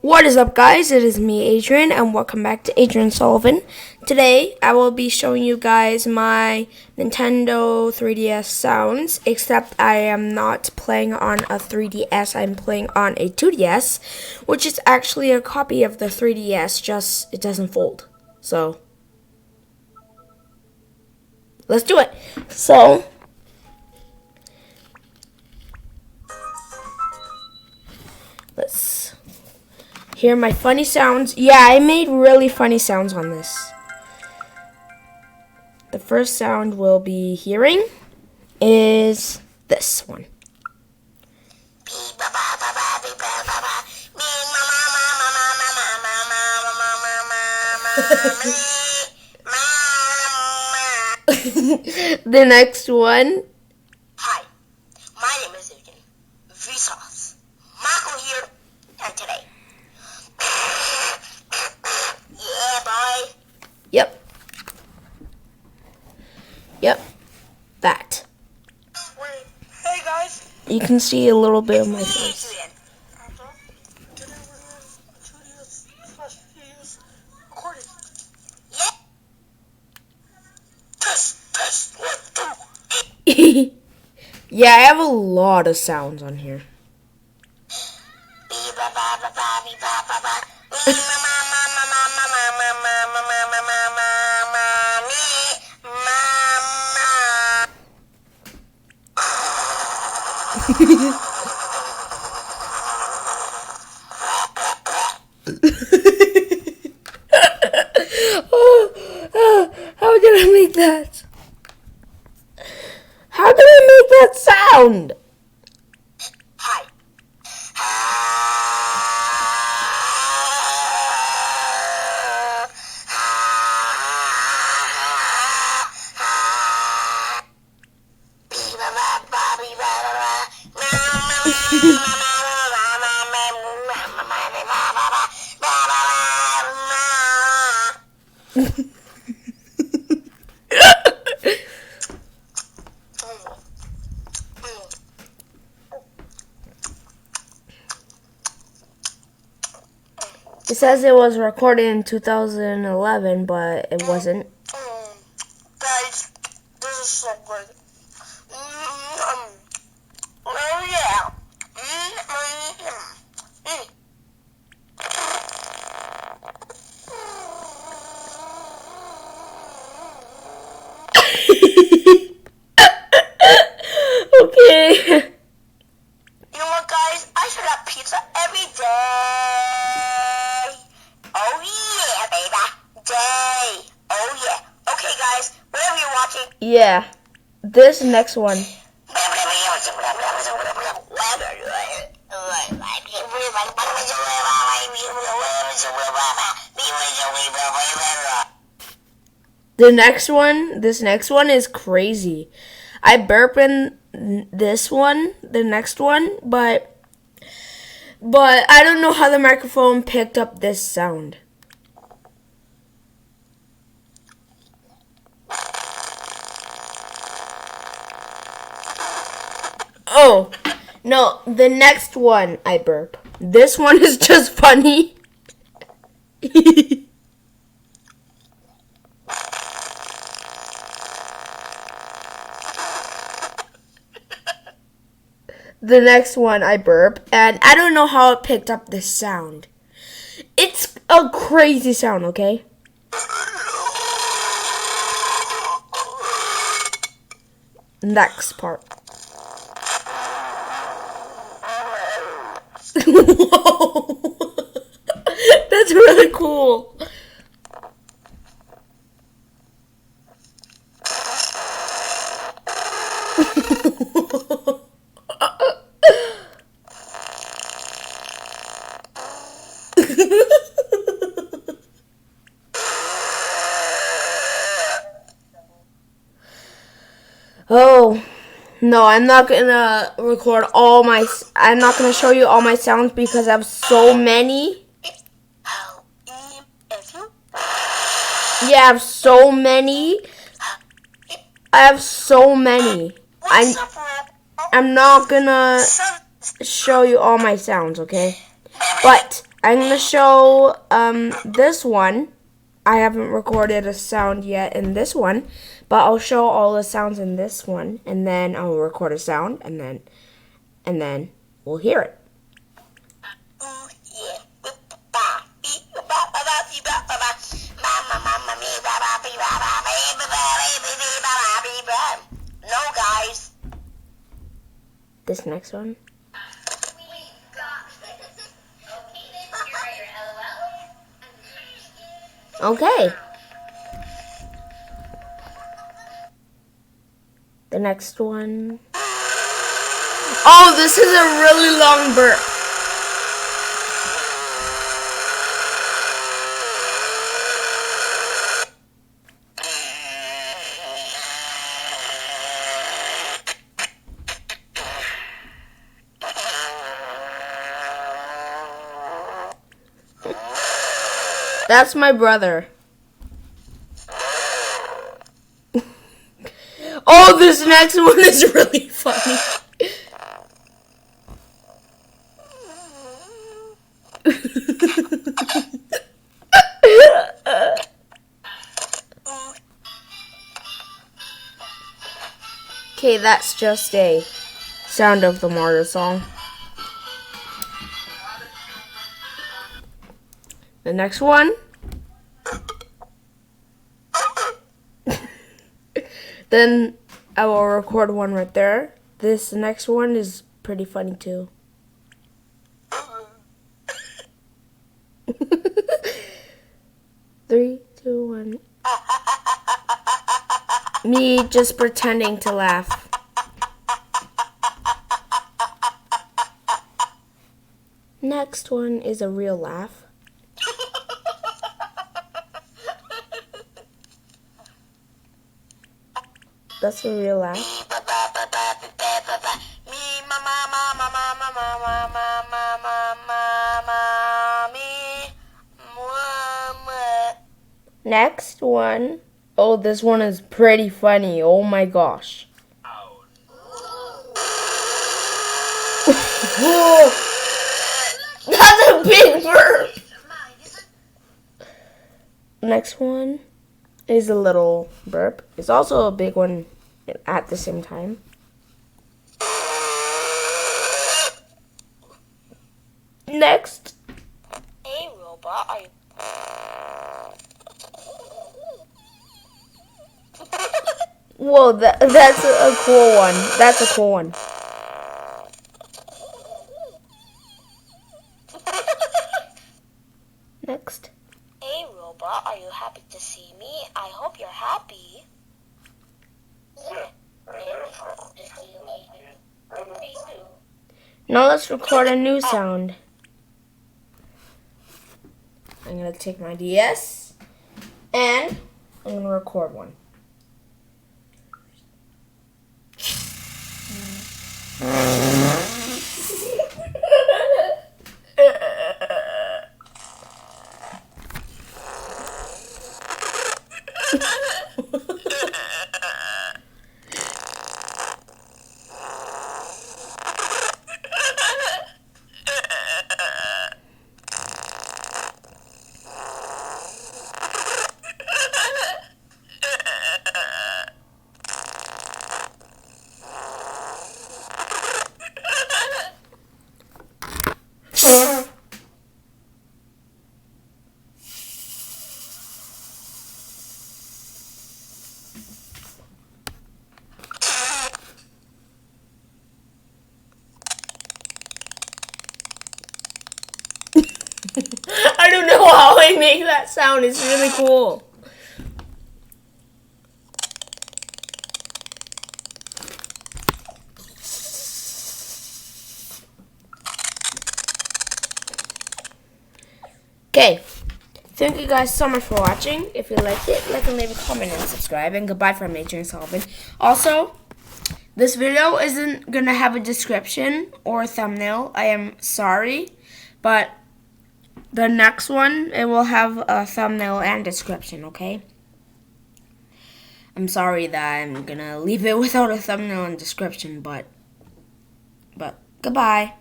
What is up, guys? It is me, Adrian, and welcome back to Adrian Sullivan. Today, I will be showing you guys my Nintendo 3DS sounds, except I am not playing on a 3DS, I'm playing on a 2DS, which is actually a copy of the 3DS, just it doesn't fold. So, let's do it. So, let's hear my funny sounds. Yeah, I made really funny sounds on this. The first sound we'll be hearing is this one. The next one. Hi, my name is Adrian Vsauce. Michael here, and today. Yeah, boy. Yep. That. Wait, hey guys. You can see a little bit of my face. Adrian. Today we're doing 2DS/3DS recording. Yeah. Test, 1, 2. Yeah, I have a lot of sounds on here. How did I make that? How did I make that sound? Hi. It says it was recorded in 2011, but it wasn't. Guys, this is so good. Oh yeah. Okay. You know what, guys? I should have pizza every day. Oh yeah, baby. Day. Oh yeah. Okay, guys. Whatever you're watching. Yeah. This next one. This next one is crazy. I burp in this one, the next one, but I don't know how the microphone picked up this sound. Oh, no, the next one I burp. This one is just funny. The next one I burp, and I don't know how it picked up this sound. It's a crazy sound, okay? Next part. Whoa! That's really cool. Oh, no, I'm not gonna record I'm not gonna show you all my sounds because I have so many. Yeah, I have so many. I'm not gonna show you all my sounds, okay? But I'm gonna show this one. I haven't recorded a sound yet in this one, but I'll show all the sounds in this one, and then I'll record a sound, and then we'll hear it. Ooh, yeah. No, guys. This next one. Okay. The next one. Oh, this is a really long burp. That's my brother. Oh, this next one is really funny. Okay, that's just a Sound of the Martyr song. The next one. Then I will record one right there. This next one is pretty funny too. 3, 2, 1. Me just pretending to laugh. Next one is a real laugh. That's a real laugh. Next one. Oh, this one is pretty funny. Oh my gosh. That's a big burp. Next one is a little burp. It's also a big one at the same time. Next. Hey, robot, are you... Whoa, that's a cool one. That's a cool one. Next. Hey, robot, are you happy to see me? I hope you're happy. Now let's record a new sound. I'm gonna take my DS and I'm gonna record one. I don't know how I make that sound. It's really cool. Okay. Thank you guys so much for watching. If you liked it, like and leave a comment and subscribe. And goodbye from Adrian Sullivan. Also, this video isn't going to have a description or a thumbnail. I am sorry. But the next one, it will have a thumbnail and description, okay? I'm sorry that I'm gonna leave it without a thumbnail and description, but goodbye.